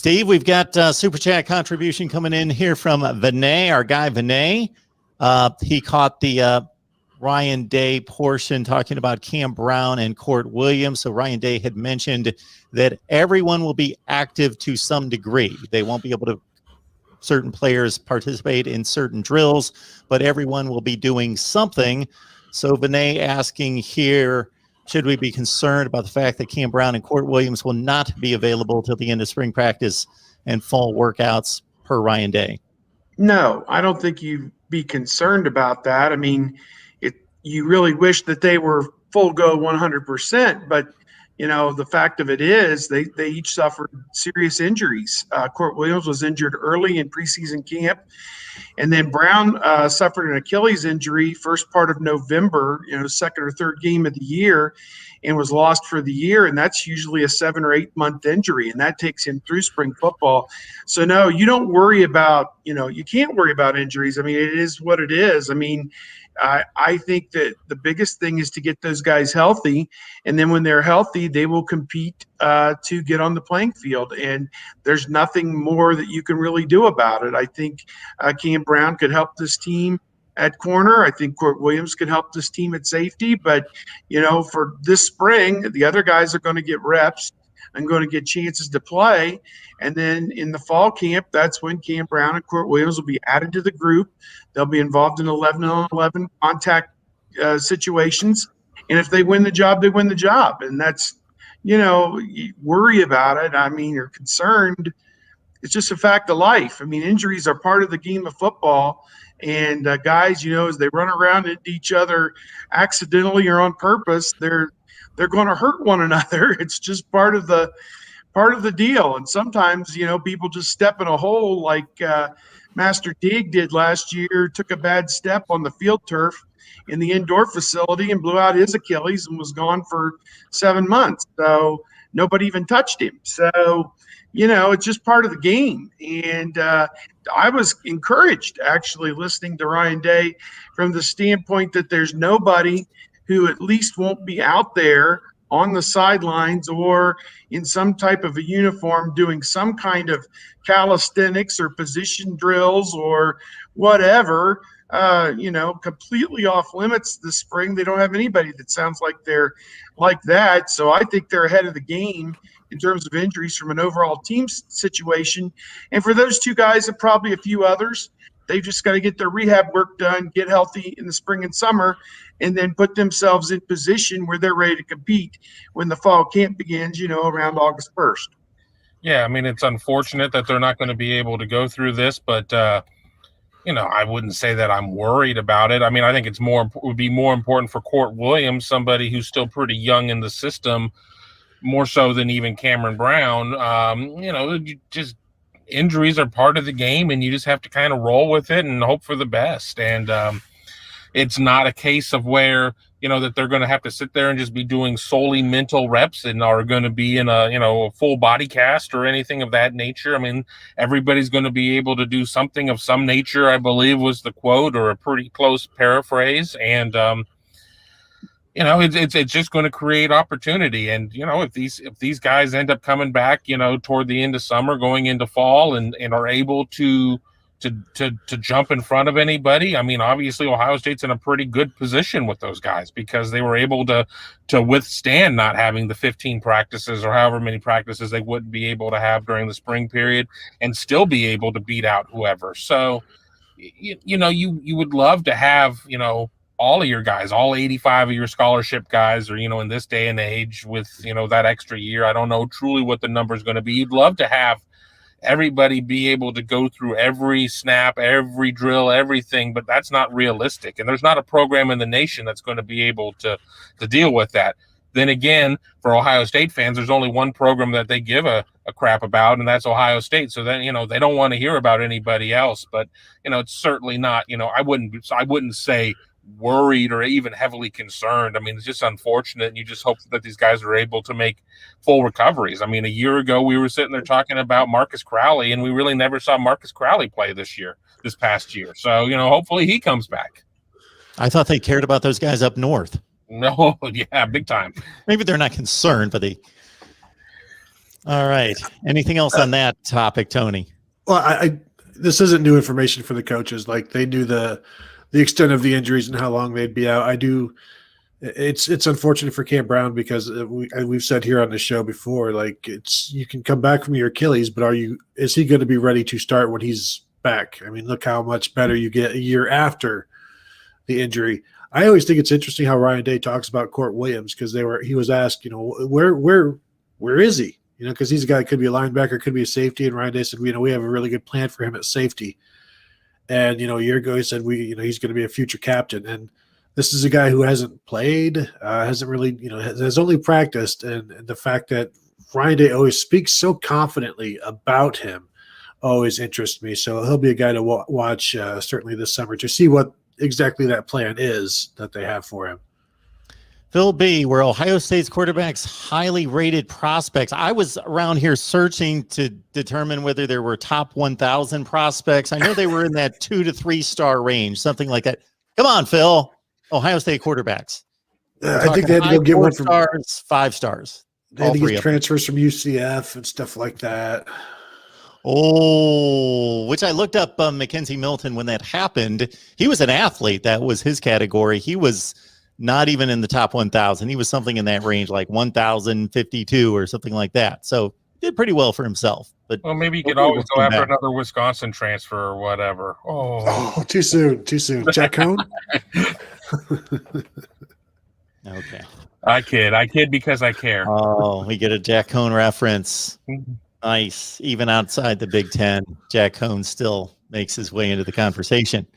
Steve, we've got Super Chat contribution coming in here from Vinay, our guy Vinay. He caught the Ryan Day portion talking about Cam Brown and Kourt Williams. So Ryan Day had mentioned that everyone will be active to some degree. They won't be able to, certain players participate in certain drills, but everyone will be doing something. So Vinay asking here, should we be concerned about the fact that Cam Brown and Kourt Williams will not be available till the end of spring practice and fall workouts per Ryan Day? No, I don't think you'd be concerned about that. I mean, you really wish that they were full go 100%, but the fact of it is they each suffered serious injuries. Kourt Williams was injured early in preseason camp, and then Brown suffered an Achilles injury first part of November, second or third game of the year, and was lost for the year. And that's usually a 7 or 8 month injury, and that takes him through spring football. So no, you don't worry about, you can't worry about injuries. I mean, it is what it is. I mean, I think that the biggest thing is to get those guys healthy, and then when they're healthy, they will compete to get on the playing field. And there's nothing more that you can really do about it. I think Cam Brown could help this team at corner. I think Kourt Williams could help this team at safety. But, for this spring, the other guys are going to get reps and going to get chances to play. And then in the fall camp, that's when Cam Brown and Kourt Williams will be added to the group. They'll be involved in 11-on-11 contact situations. And if they win the job, they win the job. And that's, you worry about it. I mean, you're concerned. It's just a fact of life. I mean, injuries are part of the game of football. And guys, as they run around into each other accidentally or on purpose, they're going to hurt one another. It's just part of the deal. And sometimes, people just step in a hole like Master Teague did last year, took a bad step on the field turf in the indoor facility and blew out his Achilles and was gone for 7 months. So nobody even touched him. So, it's just part of the game. And I was encouraged actually listening to Ryan Day from the standpoint that there's nobody who at least won't be out there on the sidelines or in some type of a uniform doing some kind of calisthenics or position drills or whatever, completely off limits this spring. They don't have anybody that sounds like they're like that. So I think they're ahead of the game in terms of injuries from an overall team situation. And for those two guys and probably a few others, they've just got to get their rehab work done, get healthy in the spring and summer, and then put themselves in position where they're ready to compete when the fall camp begins, around August 1st. Yeah, I mean, it's unfortunate that they're not going to be able to go through this, but, I wouldn't say that I'm worried about it. I mean, I think it would be more important for Kourt Williams, somebody who's still pretty young in the system, more so than even Cameron Brown. Just injuries are part of the game, and you just have to kind of roll with it and hope for the best. And it's not a case of where, that they're going to have to sit there and just be doing solely mental reps and are going to be in a full body cast or anything of that nature. I mean, everybody's going to be able to do something of some nature, I believe was the quote, or a pretty close paraphrase. And, it's just going to create opportunity. And, if these guys end up coming back, toward the end of summer, going into fall and are able to jump in front of anybody. I mean, obviously Ohio State's in a pretty good position with those guys because they were able to withstand not having the 15 practices or however many practices they wouldn't be able to have during the spring period and still be able to beat out whoever. So, you would love to have, all of your guys, all 85 of your scholarship guys, or, in this day and age with, that extra year. I don't know truly what the number is going to be. You'd love to have everybody be able to go through every snap, every drill, everything, but that's not realistic. And there's not a program in the nation that's going to be able to deal with that. Then again, for Ohio State fans, there's only one program that they give a crap about, and that's Ohio State. So then, they don't want to hear about anybody else. But, it's certainly not, I wouldn't say worried or even heavily concerned. I mean, it's just unfortunate, and you just hope that these guys are able to make full recoveries. I mean, a year ago we were sitting there talking about Marcus Crowley, and we really never saw Marcus Crowley play this past year. So, hopefully he comes back. I thought they cared about those guys up north. No, yeah, big time. Maybe they're not concerned, but All right. Anything else on that topic, Tony? Well, I this isn't new information for the coaches. Like they knew the extent of the injuries and how long they'd be out. It's unfortunate for Cam Brown because we've said here on the show before, like you can come back from your Achilles, but is he going to be ready to start when he's back? I mean, look how much better you get a year after the injury. I always think it's interesting how Ryan Day talks about Kourt Williams because he was asked, where is he? Because he's a guy that could be a linebacker, could be a safety, and Ryan Day said, we have a really good plan for him at safety. And a year ago he said he's going to be a future captain, and this is a guy who hasn't played, hasn't really, has only practiced, and the fact that Ryan Day always speaks so confidently about him always interests me. So he'll be a guy to watch certainly this summer to see what exactly that plan is that they have for him. Phil B., were Ohio State's quarterbacks highly rated prospects? I was around here searching to determine whether there were top 1,000 prospects. I know they were in that 2 to 3 star range, something like that. Come on, Phil. Ohio State quarterbacks. I think they had to go get one from stars, 5 stars. They had to get transfers from UCF and stuff like that. Oh, which I looked up Mackenzie Milton when that happened. He was an athlete. That was his category. He was not even in the top 1,000. He was something in that range, like 1,052 or something like that. So did pretty well for himself. But maybe you could always go after another Wisconsin transfer or whatever. Oh, too soon. Jack Cohn? Okay. I kid because I care. Oh, we get a Jack Cohn reference. Nice. Even outside the Big Ten, Jack Cohn still makes his way into the conversation.